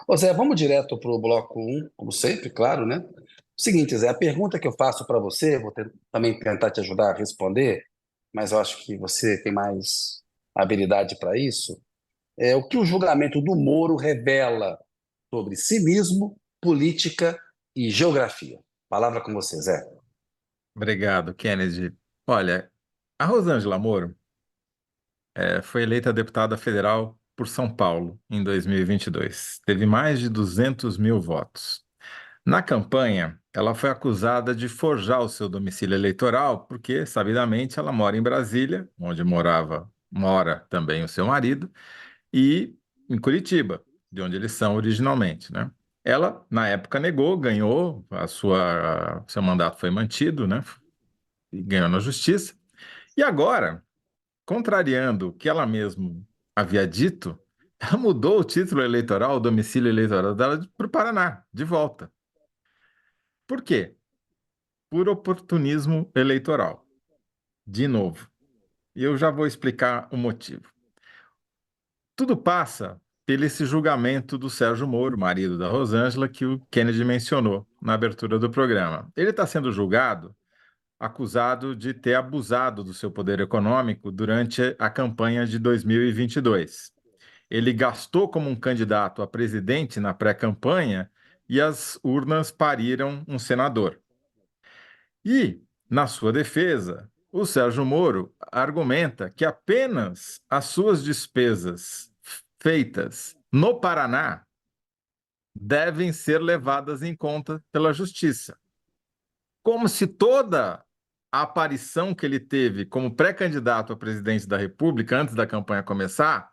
Ô Zé, vamos direto para o bloco um, como sempre, claro, né? Seguinte, Zé, a pergunta que eu faço para você, também tentar te ajudar a responder, mas eu acho que você tem mais habilidade para isso, é o que o julgamento do Moro revela sobre cinismo, política e geografia. Palavra com você, Zé. Obrigado, Kennedy. Olha, a Rosângela Moro foi eleita deputada federal por São Paulo em 2022. Teve mais de 200 mil votos. Na campanha, ela foi acusada de forjar o seu domicílio eleitoral, porque, sabidamente, ela mora em Brasília, onde mora também o seu marido, e em Curitiba, de onde eles são originalmente, né? Ela, na época, negou, ganhou, seu mandato foi mantido, né? E ganhou na justiça. E agora, contrariando o que ela mesma havia dito, ela mudou o título eleitoral, o domicílio eleitoral dela para o Paraná, de volta. Por quê? Por oportunismo eleitoral. De novo. E eu já vou explicar o motivo. Tudo passa pelo esse julgamento do Sérgio Moro, marido da Rosângela, que o Kennedy mencionou na abertura do programa. Ele está sendo julgado, acusado de ter abusado do seu poder econômico durante a campanha de 2022. Ele gastou como um candidato a presidente na pré-campanha e as urnas pariram um senador. E, na sua defesa, o Sérgio Moro argumenta que apenas as suas despesas feitas no Paraná devem ser levadas em conta pela Justiça. Como se toda a aparição que ele teve como pré-candidato a presidente da República antes da campanha começar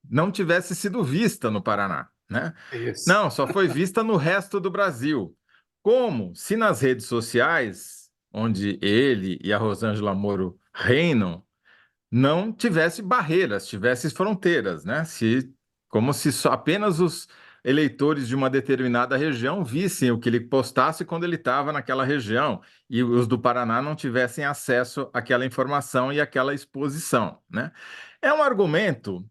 não tivesse sido vista no Paraná, né? Isso. Não, só foi vista no resto do Brasil. Como se nas redes sociais, onde ele e a Rosângela Moro reinam, não tivesse barreiras, tivesse fronteiras, né? Como se só apenas os eleitores de uma determinada região vissem o que ele postasse quando ele estava naquela região e os do Paraná não tivessem acesso àquela informação e àquela exposição, né? É um argumento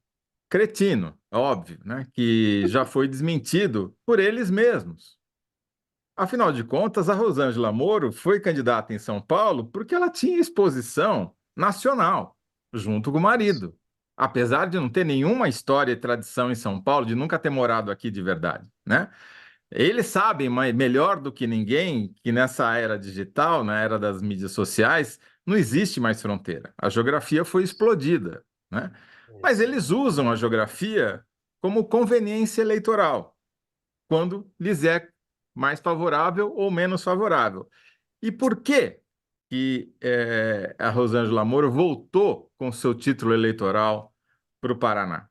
cretino, óbvio, né? Que já foi desmentido por eles mesmos. Afinal de contas, a Rosângela Moro foi candidata em São Paulo porque ela tinha exposição nacional, junto com o marido. Apesar de não ter nenhuma história e tradição em São Paulo, de nunca ter morado aqui de verdade, né? Eles sabem melhor do que ninguém que nessa era digital, na era das mídias sociais, não existe mais fronteira. A geografia foi explodida, né? Mas Isso. eles usam a geografia como conveniência eleitoral quando lhes é mais favorável ou menos favorável. E por que a Rosângela Moro voltou com seu título eleitoral para o Paraná?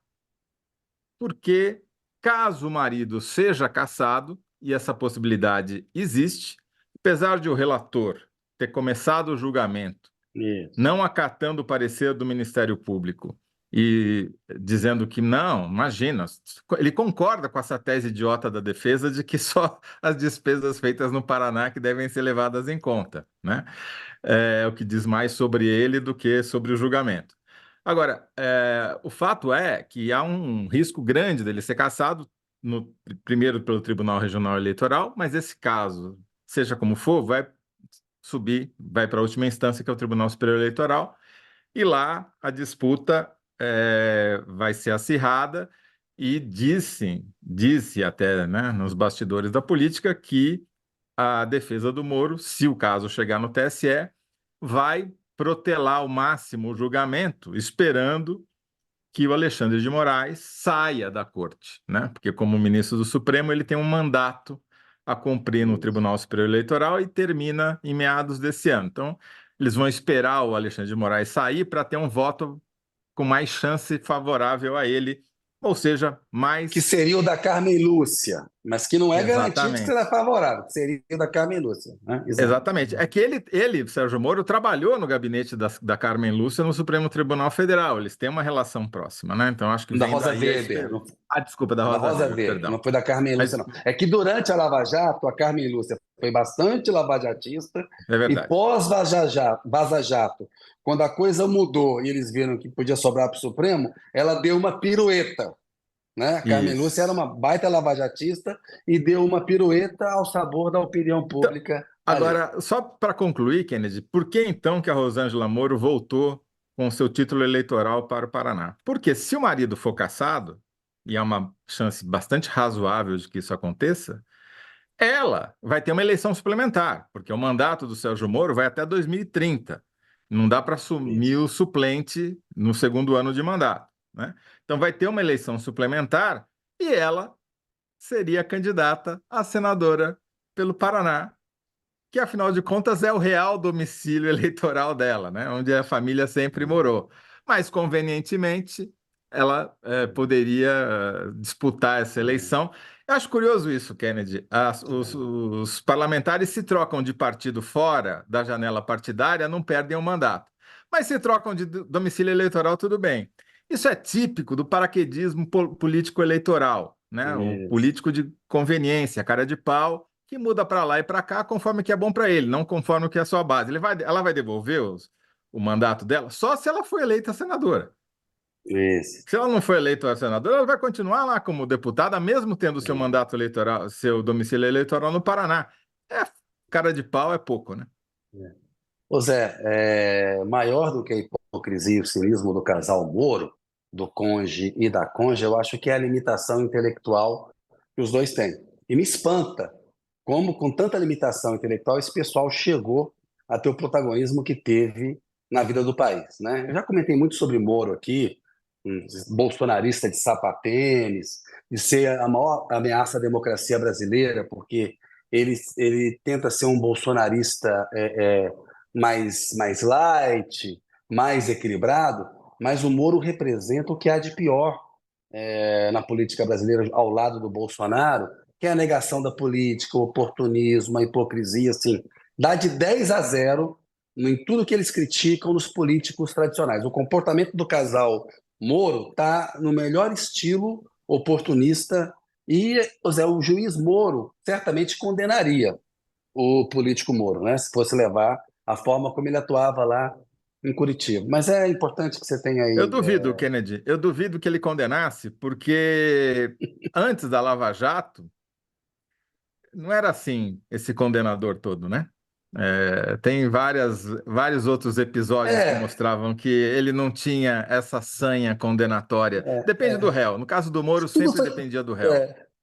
Porque, caso o marido seja cassado, e essa possibilidade existe, apesar de o relator ter começado o julgamento Isso. não acatando o parecer do Ministério Público e dizendo que não, imagina, ele concorda com essa tese idiota da defesa de que só as despesas feitas no Paraná que devem ser levadas em conta, né? É o que diz mais sobre ele do que sobre o julgamento. Agora, o fato é que há um risco grande dele ser cassado, primeiro pelo Tribunal Regional Eleitoral, mas esse caso, seja como for, vai subir, vai para a última instância, que é o Tribunal Superior Eleitoral, e lá a disputa vai ser acirrada e disse até, né, nos bastidores da política que a defesa do Moro, se o caso chegar no TSE, vai protelar ao máximo o julgamento, esperando que o Alexandre de Moraes saia da corte, né? Porque como ministro do Supremo, ele tem um mandato a cumprir no Isso. Tribunal Superior Eleitoral e termina em meados desse ano. Então, eles vão esperar o Alexandre de Moraes sair para ter um voto com mais chance favorável a ele, ou seja, Que mais seria o da Carmen Lúcia, mas que não é garantido que será exatamente. favorável, que seria o da Carmen Lúcia, né? Exato. Exatamente. É que Sérgio Moro, trabalhou no gabinete da Carmen Lúcia no Supremo Tribunal Federal. Eles têm uma relação próxima, né? Então acho que Da vem Rosa daí a Weber, esperança. Ah, desculpa, da da Rosa Rosa Weber, Weber, perdão. não foi da Carmen Lúcia, Mas não. É que durante a Lava Jato, a Carmen Lúcia foi bastante lavajatista é e verdade. pós-Vaza Jato, quando a coisa mudou e eles viram que podia sobrar para o Supremo, ela deu uma pirueta. né? Carmen Lúcia era Isso. uma baita lavajatista e deu uma pirueta ao sabor da opinião Então, pública ali. agora, só para concluir, Kennedy, por que então que a Rosângela Moro voltou com seu título eleitoral para o Paraná? Porque se o marido for cassado, e há uma chance bastante razoável de que isso aconteça, ela vai ter uma eleição suplementar, porque o mandato do Sérgio Moro vai até 2030. Não dá para assumir Isso. o suplente no segundo ano de mandato, né? Então vai ter uma eleição suplementar e ela seria candidata a senadora pelo Paraná, que afinal de contas é o real domicílio eleitoral dela, né? Onde a família sempre morou. Mas convenientemente ela poderia disputar essa eleição. Eu acho curioso isso, Kennedy. Os parlamentares se trocam de partido fora da janela partidária, não perdem o mandato. Mas se trocam de domicílio eleitoral, tudo bem. Isso é típico do paraquedismo político eleitoral, né? O Isso. político de conveniência, cara de pau que muda para lá e para cá conforme que é bom para ele, não conforme o que é a sua base. Ela vai devolver o mandato dela só se ela for eleita senadora. Isso. Se ela não for eleita senadora, ela vai continuar lá como deputada, mesmo tendo seu mandato eleitoral, seu domicílio eleitoral no Paraná. É cara de pau é pouco, né? Ô Zé, maior do que a hipocrisia e o cinismo do casal Moro, do cônjuge e da cônjuge, eu acho que é a limitação intelectual que os dois têm. E me espanta como, com tanta limitação intelectual, esse pessoal chegou a ter o protagonismo que teve na vida do país, né? Eu já comentei muito sobre Moro aqui, um bolsonarista de sapatênis, de ser a maior ameaça à democracia brasileira, porque ele tenta ser um bolsonarista mais light, mais equilibrado, mas o Moro representa o que há de pior na política brasileira ao lado do Bolsonaro, que é a negação da política, o oportunismo, a hipocrisia, assim, dá de 10-0 em tudo que eles criticam nos políticos tradicionais. O comportamento do casal Moro está no melhor estilo oportunista e o juiz Moro certamente condenaria o político Moro, né? Se fosse levar a forma como ele atuava lá em Curitiba. Mas é importante que você tenha Eu aí. duvido, Kennedy, eu duvido que ele condenasse, porque antes da Lava Jato, não era assim esse condenador todo, né? Tem vários outros episódios que É, mostravam que ele não tinha essa sanha condenatória. Depende do réu. No caso do Moro, tudo sempre foi, dependia do réu.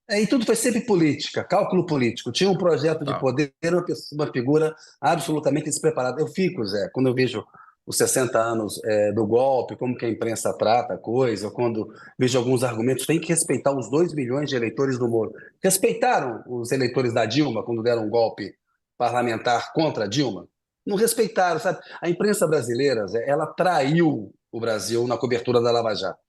e tudo foi sempre política, cálculo político. Tinha um projeto de Total. poder, uma figura absolutamente despreparada. Eu fico, Zé, quando eu vejo os 60 anos do golpe, como que a imprensa trata a coisa, quando vejo alguns argumentos, tem que respeitar os 2 milhões de eleitores do Moro. Respeitaram os eleitores da Dilma quando deram um golpe parlamentar contra a Dilma? Não respeitaram, sabe? A imprensa brasileira, Zé, ela traiu o Brasil na cobertura da Lava Jato.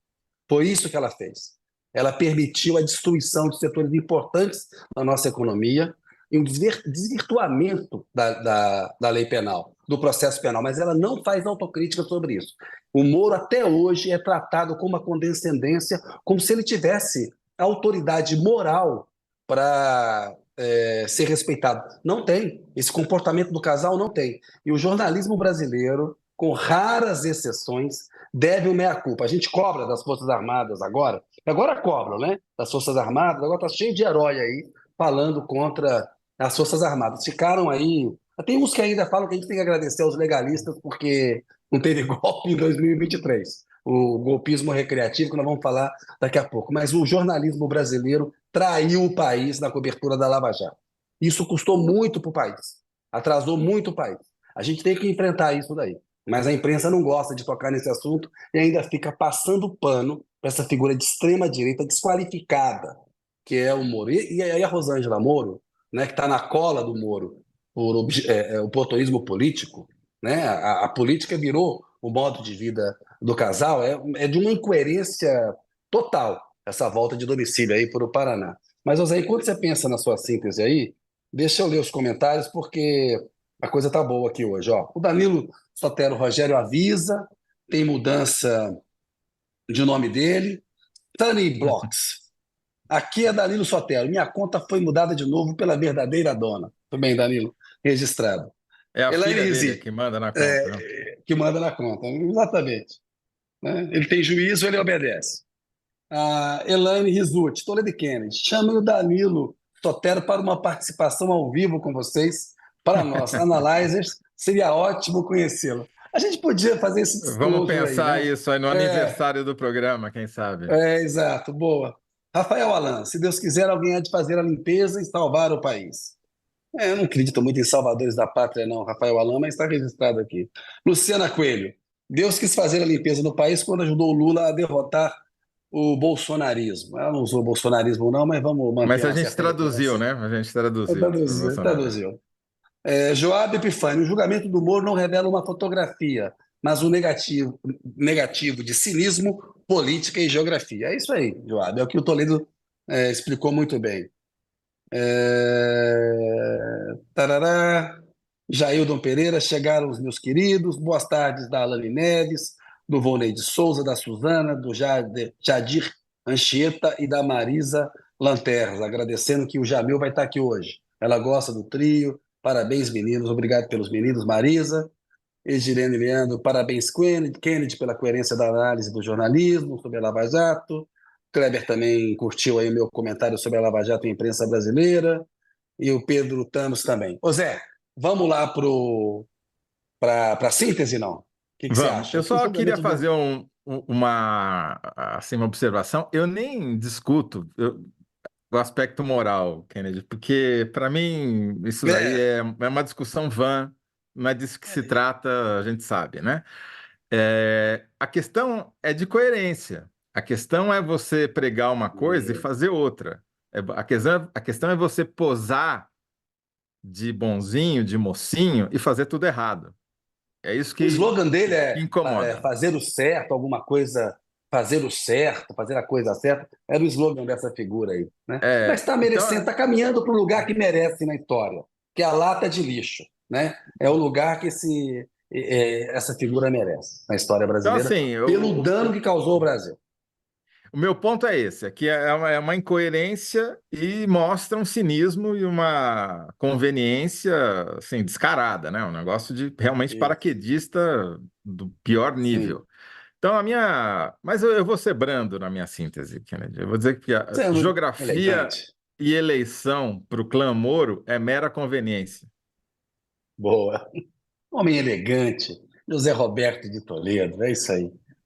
Foi isso que ela fez. Ela permitiu a destruição de setores importantes da nossa economia e um desvirtuamento da lei penal, do processo penal, mas ela não faz autocrítica sobre isso. O Moro, até hoje, é tratado com uma condescendência, como se ele tivesse autoridade moral para ser respeitado. Não tem. Esse comportamento do casal não tem. E o jornalismo brasileiro, com raras exceções, deve o meia-culpa. A gente cobra das Forças Armadas agora cobram, né? Das Forças Armadas, agora está cheio de herói aí falando contra as Forças Armadas. Ficaram aí. Tem uns que ainda falam que a gente tem que agradecer aos legalistas porque não teve golpe em 2023. O golpismo recreativo, que nós vamos falar daqui a pouco. Mas o jornalismo brasileiro traiu o país na cobertura da Lava Jato. Isso custou muito para o país, atrasou muito o país. A gente tem que enfrentar isso daí. Mas a imprensa não gosta de tocar nesse assunto e ainda fica passando pano para essa figura de extrema-direita desqualificada, que é o Moro. E aí a Rosângela Moro, né, que está na cola do Moro por oportunismo político, né, a política virou o modo de vida do casal, é de uma incoerência total essa volta de domicílio aí para o Paraná. Mas, José, enquanto você pensa na sua síntese aí, deixa eu ler os comentários, porque a coisa tá boa aqui hoje. Ó. O Danilo Sotero Rogério avisa, tem mudança de nome dele. Tani Blocks. Aqui é Danilo Sotero. Minha conta foi mudada de novo pela verdadeira dona. Tudo bem, Danilo? Registrado. É a filha dele Elaine, que manda na conta, né? que manda na conta. Exatamente. Né? Ele tem juízo, ele obedece. A Elaine Rizuti, Toledo e Kennedy, chame o Danilo Sotero para uma participação ao vivo com vocês. Para nós, analyzers, seria ótimo conhecê-lo. A gente podia fazer esse Vamos disclosure aí, pensar né? isso aí no É, aniversário do programa, quem sabe? exato, boa. Rafael Alan, se Deus quiser, alguém há de fazer a limpeza e salvar o país. Eu não acredito muito em salvadores da pátria, não, Rafael Alan, mas está registrado aqui. Luciana Coelho, Deus quis fazer a limpeza no país quando ajudou o Lula a derrotar o bolsonarismo. Ela não usou bolsonarismo, não, mas vamos manter Mas a uma gente certa traduziu, referência. né? A gente traduziu para o Traduziu, Bolsonaro. traduziu. Joab Epifânio, o julgamento do Moro não revela uma fotografia, mas um negativo de cinismo, política e geografia. É isso aí, Joab, é o que o Toledo explicou muito bem. Tarará, Jaildon Pereira, chegaram os meus queridos, boas tardes da Alane Neves, do Volney de Souza, da Suzana, do Jadir Anchieta e da Marisa Lanterras, agradecendo que o Jamil vai estar aqui hoje. Ela gosta do trio, parabéns meninos, obrigado pelos meninos, Marisa. Egilene Leandro, parabéns Kennedy pela coerência da análise do jornalismo sobre a Lava Jato. Kleber também curtiu aí o meu comentário sobre a Lava Jato e a imprensa brasileira e o Pedro Thanos também. Ô Zé, vamos lá para a síntese, não? O que, que você Vamos. acha? Eu Que o só queria julgamento fazer do. uma, assim, uma observação. Eu nem discuto o aspecto moral, Kennedy, porque para mim isso daí É, é uma discussão vã, não é disso que se é, trata, a gente sabe, né? A questão é de coerência. A questão é você pregar uma coisa e fazer outra. A questão é você posar de bonzinho, de mocinho e fazer tudo errado. É isso o slogan dele que é incomoda. fazer o certo, alguma coisa, fazer o certo, fazer a coisa certa. Era o slogan dessa figura aí, né? Mas está merecendo, Então, está caminhando para o lugar que merece na história, que é a lata de lixo, né? É o lugar que essa figura merece na história então brasileira, assim, pelo dano que causou ao Brasil. o meu ponto é esse, é que é uma incoerência e mostra um cinismo e uma conveniência assim, descarada, né? Um negócio de realmente Isso. paraquedista do pior Sim. nível. Então, Mas eu vou ser brando na minha síntese, Kennedy. Eu vou dizer que a Sendo geografia elegante. e eleição para o clã Moro é mera conveniência. Boa. Homem elegante. José Roberto de Toledo. É isso aí.